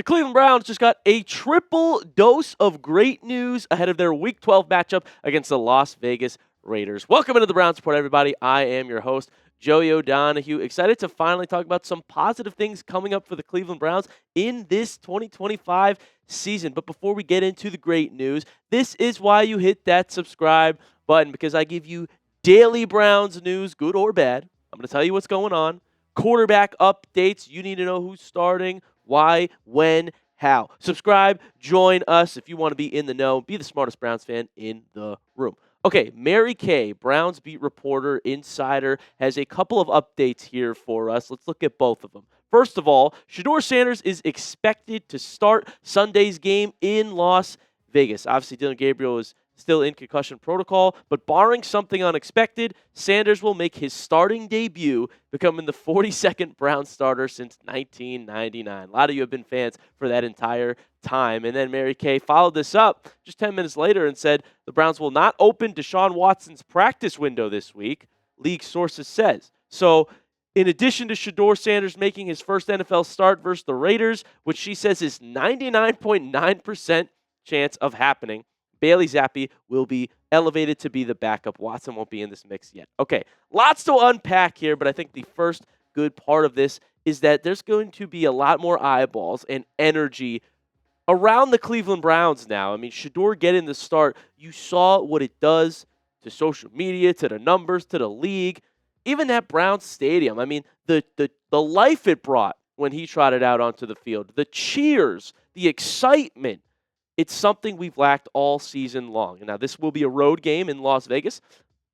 The Cleveland Browns just got a triple dose of great news ahead of their Week 12 matchup against the Las Vegas Raiders. Welcome into the Browns Report, everybody. I am your host, Joey O'Donohue. Excited to finally talk about some positive things coming up for the Cleveland Browns in this 2025 season. But before we get into the great news, this is why you hit that subscribe button, because I give you daily Browns news, good or bad. I'm going to tell you what's going on. Quarterback updates. You need to know who's starting, why, when, how. Subscribe, join us if you want to be in the know. Be the smartest Browns fan in the room. Okay, Mary Kay, Browns beat reporter, insider, has a couple of updates here for us. Let's look at both of them. First of all, Shedeur Sanders is expected to start Sunday's game in Las Vegas. Obviously, Dillon Gabriel is still in concussion protocol, but barring something unexpected, Sanders will make his starting debut, becoming the 42nd Browns starter since 1999. A lot of you have been fans for that entire time. And then Mary Kay followed this up just 10 minutes later and said the Browns will not open Deshaun Watson's practice window this week, league sources says. So in addition to Shedeur Sanders making his first NFL start versus the Raiders, which she says is 99.9% chance of happening, Bailey Zappi will be elevated to be the backup. Watson won't be in this mix yet. Okay, lots to unpack here, but I think the first good part of this is that there's going to be a lot more eyeballs and energy around the Cleveland Browns now. I mean, Shedeur getting the start, you saw what it does to social media, to the numbers, to the league, even that Browns stadium. I mean, the life it brought when he trotted out onto the field, the cheers, the excitement. It's something we've lacked all season long. And now this will be a road game in Las Vegas,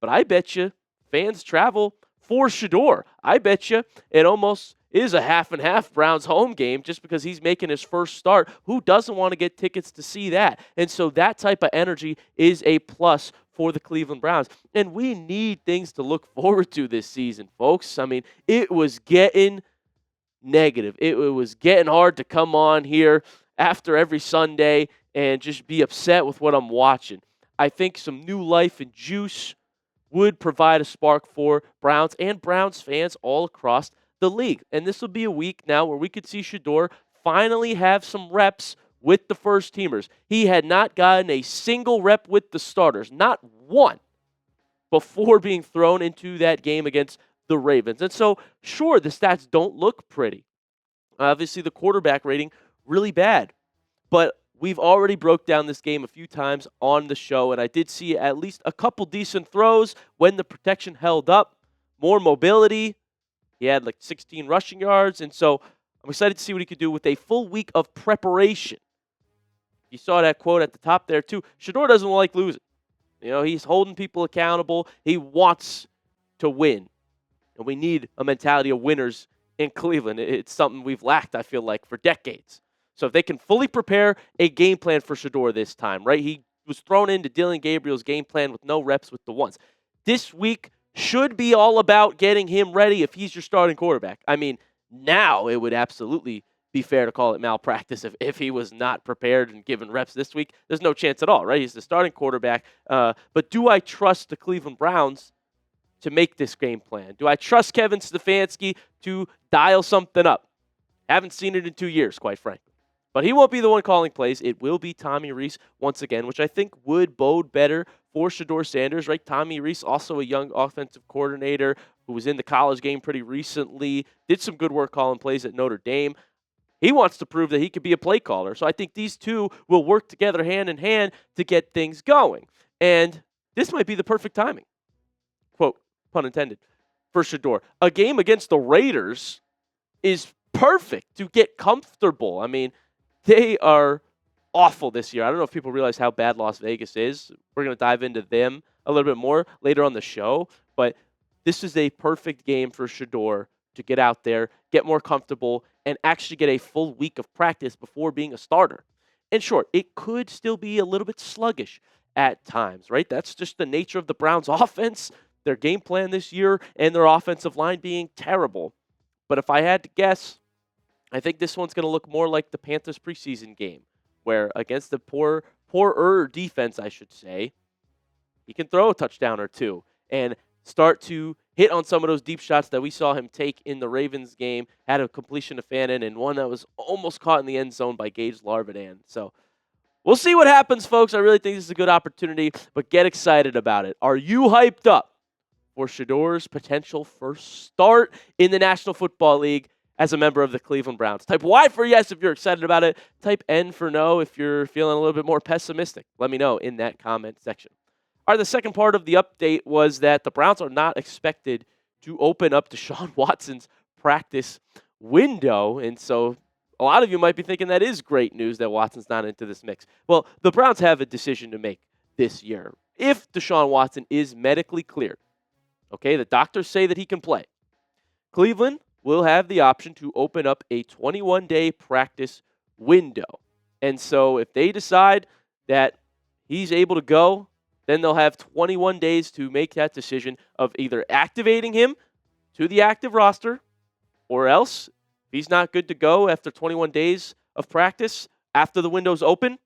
but I bet you fans travel for Shedeur. I bet you it almost is a half and half Browns home game just because he's making his first start. Who doesn't want to get tickets to see that? And so that type of energy is a plus for the Cleveland Browns. And we need things to look forward to this season, folks. I mean, it was getting negative. It was getting hard to come on here after every Sunday and just be upset with what I'm watching. I think some new life and juice would provide a spark for Browns and Browns fans all across the league. And this will be a week now where we could see Shedeur finally have some reps with the first teamers. He had not gotten a single rep with the starters, not one, before being thrown into that game against the Ravens. And so, sure, the stats don't look pretty. Obviously, the quarterback rating, really bad. But we've already broke down this game a few times on the show, and I did see at least a couple decent throws when the protection held up, more mobility. He had like 16 rushing yards, and so I'm excited to see what he could do with a full week of preparation. You saw that quote at the top there, too. Shedeur doesn't like losing. You know, he's holding people accountable. He wants to win, and we need a mentality of winners in Cleveland. It's something we've lacked, I feel like, for decades. So if they can fully prepare a game plan for Shedeur this time, right? He was thrown into Dillon Gabriel's game plan with no reps with the ones. This week should be all about getting him ready if he's your starting quarterback. I mean, now it would absolutely be fair to call it malpractice if he was not prepared and given reps this week. There's no chance at all, right? He's the starting quarterback. But do I trust the Cleveland Browns to make this game plan? Do I trust Kevin Stefanski to dial something up? Haven't seen it in 2 years, quite frankly. But he won't be the one calling plays. It will be Tommy Rees once again, which I think would bode better for Shedeur Sanders, right? Tommy Rees, also a young offensive coordinator who was in the college game pretty recently, did some good work calling plays at Notre Dame. He wants to prove that he could be a play caller. So I think these two will work together hand in hand to get things going. And this might be the perfect timing, quote, pun intended, for Shedeur. A game against the Raiders is perfect to get comfortable. I mean, they are awful this year. I don't know if people realize how bad Las Vegas is. We're going to dive into them a little bit more later on the show. But this is a perfect game for Shedeur to get out there, get more comfortable, and actually get a full week of practice before being a starter. In short, it could still be a little bit sluggish at times, right? That's just the nature of the Browns' offense, their game plan this year, and their offensive line being terrible. But if I had to guess, I think this one's going to look more like the Panthers preseason game, where against the poorer defense, I should say, he can throw a touchdown or two and start to hit on some of those deep shots that we saw him take in the Ravens game, had a completion to Fannin and one that was almost caught in the end zone by Gage Larvidan. So we'll see what happens, folks. I really think this is a good opportunity, but get excited about it. Are you hyped up for Shedeur's potential first start in the National Football League as a member of the Cleveland Browns? Type Y for yes if you're excited about it. Type N for no if you're feeling a little bit more pessimistic. Let me know in that comment section. All right, the second part of the update was that the Browns are not expected to open up Deshaun Watson's practice window, and so a lot of you might be thinking that is great news that Watson's not into this mix. Well, the Browns have a decision to make this year. If Deshaun Watson is medically cleared, okay, the doctors say that he can play, Cleveland will have the option to open up a 21-day practice window. And so if they decide that he's able to go, then they'll have 21 days to make that decision of either activating him to the active roster, or else, if he's not good to go after 21 days of practice, after the window's open,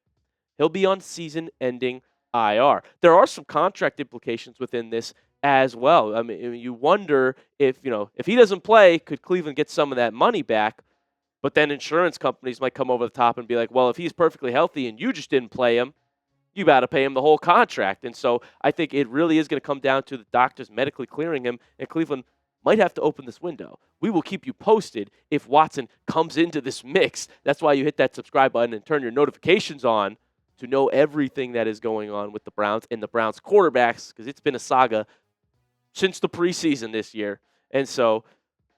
he'll be on season-ending IR. There are some contract implications within this as well. I mean, you wonder if he doesn't play, could Cleveland get some of that money back? But then insurance companies might come over the top and be like, well, if he's perfectly healthy and you just didn't play him, you got to pay him the whole contract. And so I think it really is going to come down to the doctors medically clearing him, and Cleveland might have to open this window. We will keep you posted if Watson comes into this mix. That's why you hit that subscribe button and turn your notifications on to know everything that is going on with the Browns and the Browns quarterbacks, because it's been a saga since the preseason this year. And so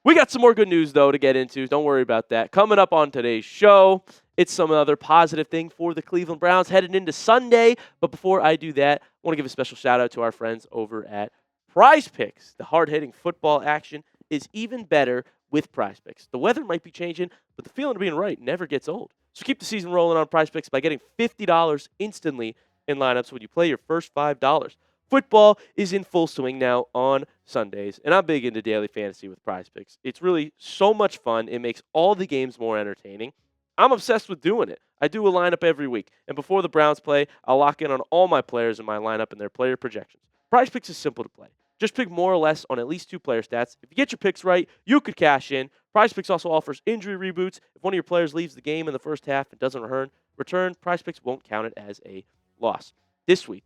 we got some more good news, though, to get into. Don't worry about that. Coming up on today's show, it's some other positive thing for the Cleveland Browns headed into Sunday. But before I do that, I want to give a special shout-out to our friends over at Prize Picks. The hard-hitting football action is even better with Prize Picks. The weather might be changing, but the feeling of being right never gets old. So keep the season rolling on Prize Picks by getting $50 instantly in lineups when you play your first $5. Football is in full swing now on Sundays, and I'm big into daily fantasy with Prize Picks. It's really so much fun. It makes all the games more entertaining. I'm obsessed with doing it. I do a lineup every week, and before the Browns play, I'll lock in on all my players in my lineup and their player projections. Prize Picks is simple to play. Just pick more or less on at least 2 player stats. If you get your picks right, you could cash in. Prize Picks also offers injury reboots. If one of your players leaves the game in the first half and doesn't return, Prize Picks won't count it as a loss. This week,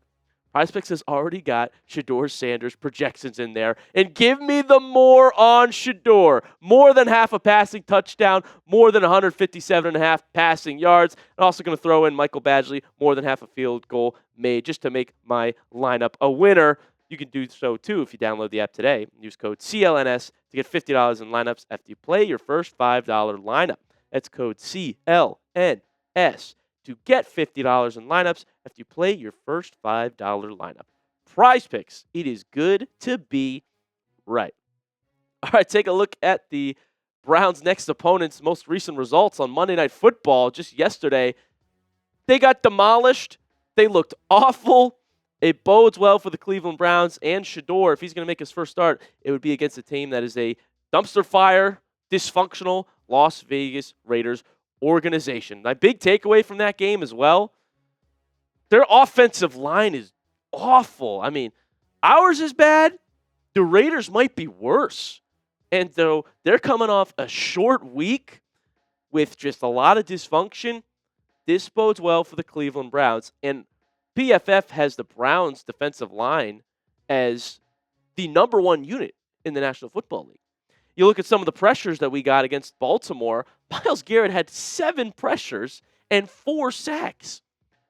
Prize Picks has already got Shedeur Sanders projections in there. And give me the more on Shedeur. More than half a passing touchdown, more than 157.5 passing yards. I'm also going to throw in Michael Badgley, more than half a field goal made, just to make my lineup a winner. You can do so, too, if you download the app today. Use code CLNS to get $50 in lineups after you play your first $5 lineup. That's code CLNS to get $50 in lineups after you play your first $5 lineup. Prize Picks. It is good to be right. All right, take a look at the Browns' next opponent's most recent results on Monday Night Football just yesterday. They got demolished. They looked awful. It bodes well for the Cleveland Browns and Shedeur. If he's going to make his first start, it would be against a team that is a dumpster fire, dysfunctional Las Vegas Raiders organization. My big takeaway from that game as well, their offensive line is awful. I mean, ours is bad. The Raiders might be worse. And though they're coming off a short week with just a lot of dysfunction, this bodes well for the Cleveland Browns. And PFF has the Browns' defensive line as the number 1 unit in the National Football League. You look at some of the pressures that we got against Baltimore. Myles Garrett had 7 pressures and 4 sacks.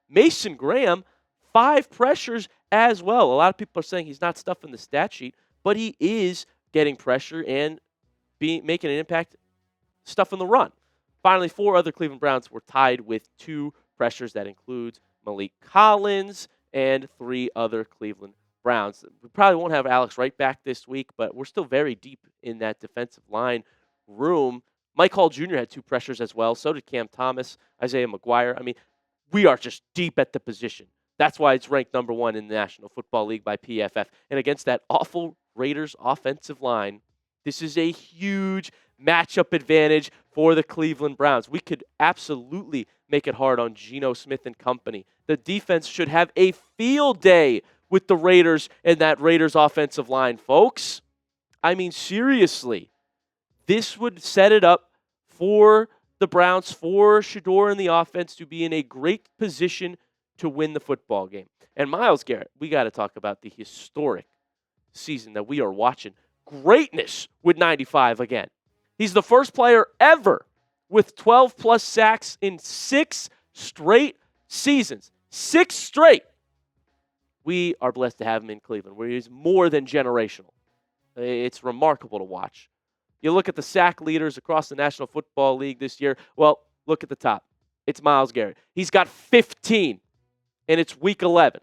Mason Graham, 5 pressures as well. A lot of people are saying he's not stuffing the stat sheet, but he is getting pressure and making an impact stuffing the run. Finally, 4 other Cleveland Browns were tied with 2 pressures. That includes Malik Collins and 3 other Cleveland Browns. We probably won't have Alex Wright back this week, but we're still very deep in that defensive line room. Mike Hall Jr. had 2 pressures as well. So did Cam Thomas, Isaiah McGuire. I mean, we are just deep at the position. That's why it's ranked number 1 in the National Football League by PFF. And against that awful Raiders offensive line, this is a huge matchup advantage for the Cleveland Browns. We could absolutely make it hard on Geno Smith and company. The defense should have a field day with the Raiders and that Raiders offensive line, folks. I mean, seriously, this would set it up for the Browns, for Shedeur and the offense to be in a great position to win the football game. And Myles Garrett, we got to talk about the historic season that we are watching. Greatness with 95 again. He's the first player ever with 12-plus sacks in 6 straight seasons. 6 straight. We are blessed to have him in Cleveland, where he's more than generational. It's remarkable to watch. You look at the sack leaders across the National Football League this year. Well, look at the top. It's Myles Garrett. He's got 15, and it's Week 11.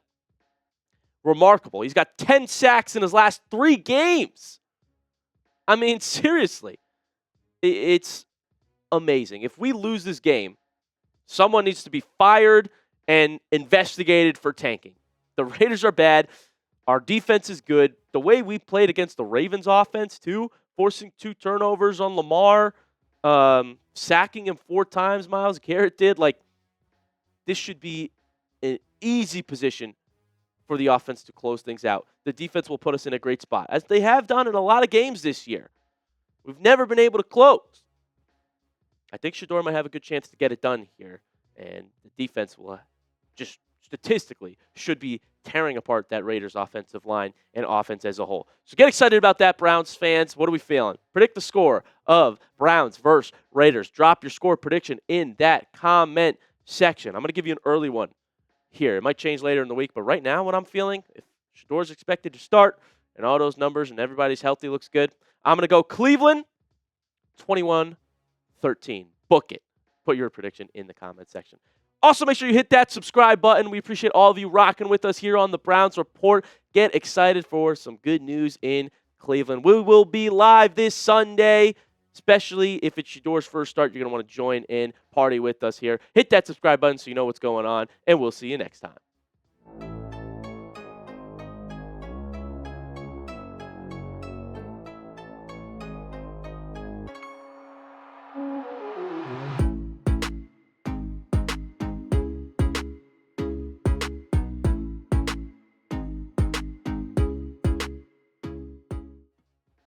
Remarkable. He's got 10 sacks in his last 3 games. I mean, seriously, it's amazing. If we lose this game, someone needs to be fired and investigated for tanking. The Raiders are bad. Our defense is good. The way we played against the Ravens offense, too, forcing 2 turnovers on Lamar, sacking him 4 times, Myles Garrett did. Like, this should be an easy position for the offense to close things out. The defense will put us in a great spot, as they have done in a lot of games this year. We've never been able to close. I think Shedeur might have a good chance to get it done here, and the defense will just statistically should be tearing apart that Raiders offensive line and offense as a whole. So get excited about that, Browns fans. What are we feeling? Predict the score of Browns versus Raiders. Drop your score prediction in that comment section. I'm going to give you an early one here. It might change later in the week, but right now what I'm feeling, if Shedeur's expected to start and all those numbers and everybody's healthy, looks good, I'm going to go Cleveland 21-13. Book it. Put your prediction in the comment section. Also, make sure you hit that subscribe button. We appreciate all of you rocking with us here on the Browns Report. Get excited for some good news in Cleveland. We will be live this Sunday, especially if it's Shedeur's first start. You're going to want to join in, party with us here. Hit that subscribe button so you know what's going on, and we'll see you next time.